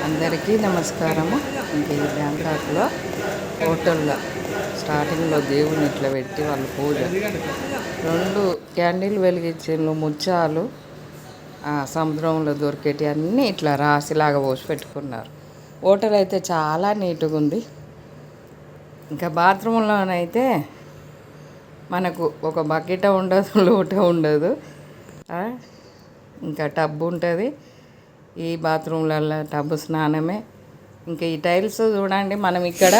అందరికీ నమస్కారము. ఇంక ఈ బ్యాంకాక్లో హోటల్లో స్టార్టింగ్లో దేవుని ఇట్లా పెట్టి వాళ్ళు పూజ 2 క్యాండిల్ వెలిగించిండ్రు. ముత్యాలు సముద్రంలో దొరికేటి అన్నీ ఇట్లా రాశిలాగా పోసి పెట్టుకున్నారు. హోటల్ అయితే చాలా నీట్గా ఉంది. ఇంకా బాత్రూంలోనైతే మనకు ఒక బకెట ఉండదు, లోట ఉండదు, ఇంకా టబ్ ఉంటుంది. ఈ బాత్రూమ్లలో టబ్ స్నానమే. ఇంకా ఈ టైల్స్ చూడండి, మనం ఇక్కడ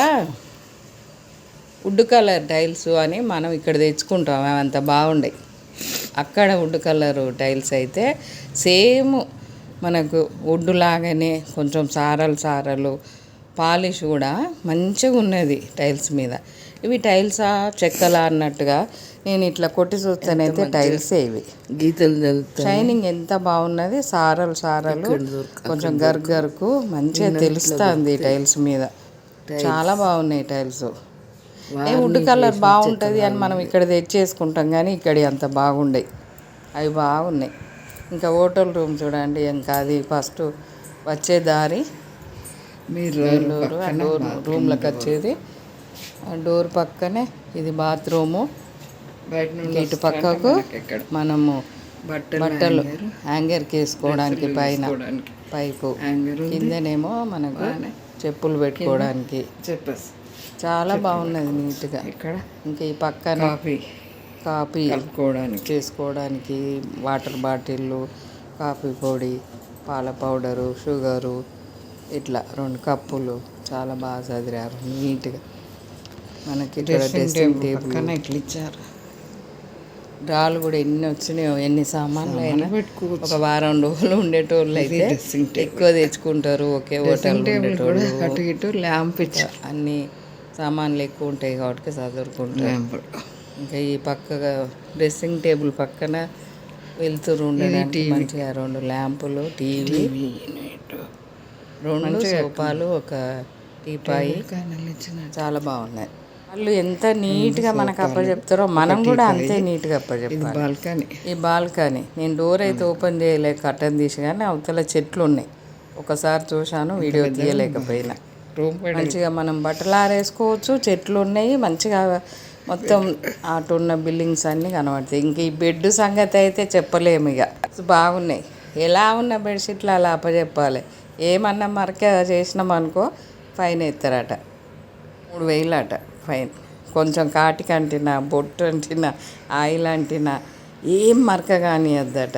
వుడ్ కలర్ టైల్స్ అని మనం ఇక్కడ తెచ్చుకుంటాం, అవి అంత బాగుండే. అక్కడ వుడ్ కలర్ టైల్స్ అయితే సేమ్ మనకు వుడ్ లాగానే కొంచెం సారలు పాలిష్ కూడా మంచిగా ఉన్నది టైల్స్ మీద. ఇవి టైల్సా చెక్కలా అన్నట్టుగా నేను ఇట్లా కొట్టి చూస్తానైతే టైల్సే ఇవి. గీతలు షైనింగ్ ఎంత బాగున్నది. సారలు కొంచెం గరుకు మంచిగా తెలుస్తుంది టైల్స్ మీద. చాలా బాగున్నాయి టైల్స్. వుడ్ కలర్ బాగుంటుంది అని మనం ఇక్కడ తెచ్చేసుకుంటాం, కానీ ఇక్కడ అంత బాగుండే. అవి బాగున్నాయి. ఇంకా హోటల్ రూమ్ చూడండి. ఇంకా అది ఫస్ట్ వచ్చే దారి రూమ్లోకి వచ్చేది. ఆ డోర్ పక్కనే ఇది బాత్రూము. ఇటు పక్కకు మనము బట్టలు హ్యాంగర్కి వేసుకోవడానికి పైన పైపు, కిందనేమో మనకు చెప్పులు పెట్టుకోవడానికి. చాలా బాగున్నది నీట్గా. ఇక్కడ ఇంకా ఈ పక్కన కాఫీ చేసుకోవడానికి వాటర్ బాటిళ్ళు, కాఫీ పొడి, పాల పౌడరు, షుగరు, ఇట్లా 2 కప్పులు చాలా బాగా చదిరారు నీట్గా. మనకి డ్రెస్సింగ్ టేబుల్ ఇట్లా ఇచ్చారు. డ్రాలు కూడా ఎన్ని వచ్చినాయో, ఎన్ని సామాన్లు అయినా ఒక వారం రోజులు ఉండేటోళ్ళు అయితే ఎక్కువ తెచ్చుకుంటారు. ఒకే హోటల్ అటు ఇటు ల్యాంప్ ఇచ్చారు. అన్ని సామాన్లు ఎక్కువ ఉంటాయి కాబట్టి చదువుకుంటారు. ఇంకా ఈ పక్కగా డ్రెస్సింగ్ టేబుల్ పక్కన వెళ్తురు ఉండడానికి మంచిగా 2 ల్యాంపులు, టీవీ, 2 సోఫాలు, ఒక టీపాయి చాలా బాగున్నాయి. వాళ్ళు ఎంత నీట్గా మనకు అప్పచెప్తారో మనం కూడా అంతే నీట్గా అప్పచెప్పాలి. ఈ బాల్కనీ నేను డోర్ అయితే ఓపెన్ చేయలేక కట్టన్ తీసి, కానీ అవతల చెట్లు ఉన్నాయి. ఒకసారి చూశాను, వీడియో తీయలేకపోయినా. మంచిగా మనం బట్టలు ఆరేసుకోవచ్చు, చెట్లు ఉన్నాయి మంచిగా. మొత్తం అటున్న బిల్డింగ్స్ అన్నీ కనబడతాయి. ఇంక ఈ బెడ్ సంగతి అయితే చెప్పలేము. ఇక బాగున్నాయి. ఎలా ఉన్న బెడ్షీట్లు అలా అప్పచెప్పాలి. ఏమన్నా మరక చేసినామనుకో ఫైన్ ఎత్తారట, 3000 అట ఫైన్. కొంచెం కాటికి అంటినా, బొట్టు అంటినా, ఆయిల్ అంటినా ఏం మరక కానియద్దట.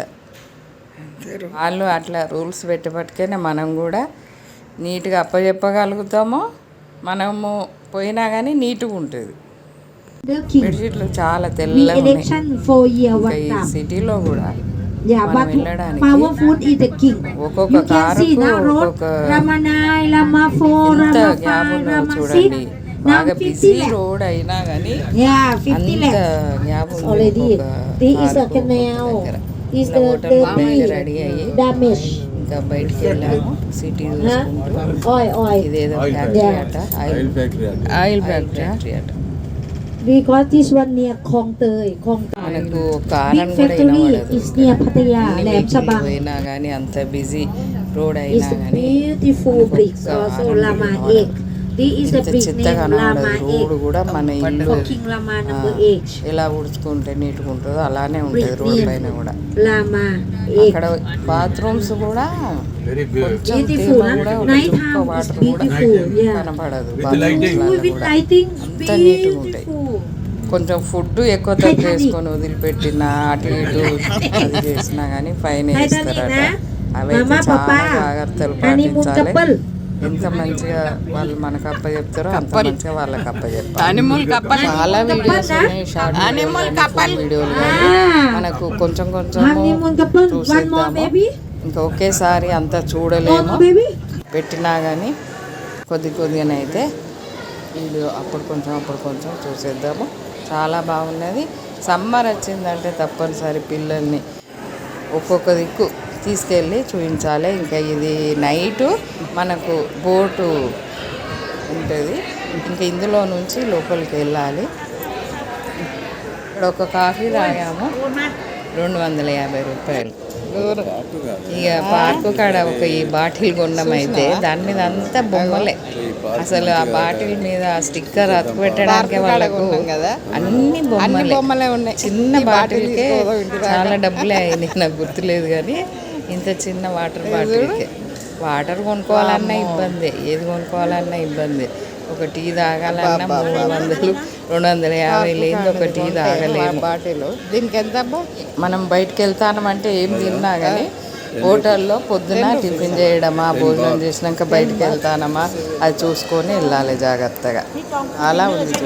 వాళ్ళు అట్లా రూల్స్ పెట్టబట్టుకనే మనం కూడా నీట్గా అప్పచెప్పగలుగుతాము. మనము పోయినా కానీ నీట్గా ఉంటుంది. బెడ్షీట్లు చాలా తెల్లగా ఉన్నాయి. ఈ సిటీలో కూడా వెళ్ళడానికి ఒక్కొక్క కారుకు ఒక్కొక్క ఎంత గ్యాప్ ఉన్నదో చూడండి. బాగా బిజీ రోడ్ అయినా కానీ అంత గ్యాప్ ఉంది. హోటల్ రెడీ అయ్యి ఇంకా బయటికి వెళ్ళాము. సిటీ చూసుకుంటూ ఇదేదో ఫ్యాక్టరీ అట, ఆయిల్ ఫ్యాక్టరీ అట. Because this one near Kong Tay, మనకు కారం కూడా అయినా కానీ అంత బిజీ రోడ్ అయినా కానీ చెత్తగా రోడ్ కూడా మన ఇల్లు ఎలా ఉడుచుకుంటే నీట్గా ఉంటుందో అలానే ఉంటుంది రోడ్ పైన కూడా. అక్కడ బాత్రూమ్స్ కూడా కొంచెం కూడా వాటర్ కూడా కనపడదు. అంత నీట్గా ఉంటాయి. కొంచెం ఫుడ్ ఎక్కువ తక్కువ వేసుకొని వదిలిపెట్టినా అటు ఇటు అది చేసినా కానీ ఫైన్ వేస్తారట. అవైతే చాలా జాగ్రత్తలు పాటించాలి. ఎంత మంచిగా వాళ్ళు మనకు అప్ప చెప్తారో అంత మంచిగా వాళ్ళకి అప్ప చెప్తారు. చాలా వీడియోస్ ఉన్నాయి, షార్ట్ వీడియోలు కానీ మనకు కొంచెం చూసేద్దాము. ఇంకా ఒకేసారి అంతా చూడలేము. పెట్టినా కానీ కొద్దిగానైతే వీడియో అప్పుడు కొంచెం చూసేద్దాము. చాలా బాగున్నది. సమ్మర్ వచ్చిందంటే తప్పనిసరి పిల్లల్ని ఒక్కొక్క దిక్కు తీసుకెళ్ళి చూపించాలి. ఇంకా ఇది నైటు మనకు బోటు ఉంటుంది. ఇంకా ఇందులో నుంచి లోపలికి వెళ్ళాలి. ఇక్కడ ఒక కాఫీ తాగాము, 250 రూపాయలు. ఇక పార్కు కాడ ఒక ఈ బాటిల్ కొన్నామైతే దాని మీద అంతా బొమ్మలే. అసలు ఆ బాటిల్ మీద స్టిక్కర్ అతుకు పెట్టడానికి వాళ్ళకు అన్ని బొమ్మలే ఉన్నాయి. చిన్న బాటిల్కే చాలా డబ్బులే అయినాయి, నాకు గుర్తులేదు కానీ ఇంత చిన్న వాటర్ బాటిల్కే. వాటర్ కొనుక్కోవాలన్నా ఇబ్బంది, ఏది కొనుక్కోవాలన్నా ఇబ్బంది. ఒక టీ తాగాలన్నా 300, 250 లేని ఒక టీ తాగలేము. బాటిల్ దీనికి ఎంత? మనం బయటకు వెళ్తామంటే ఏం తిన్నా కానీ హోటల్లో పొద్దున టిఫిన్ చేయడమా, భోజనం చేసినాక బయటకు వెళ్తానమా అది చూసుకొని వెళ్ళాలి జాగ్రత్తగా. అలా ఉంది.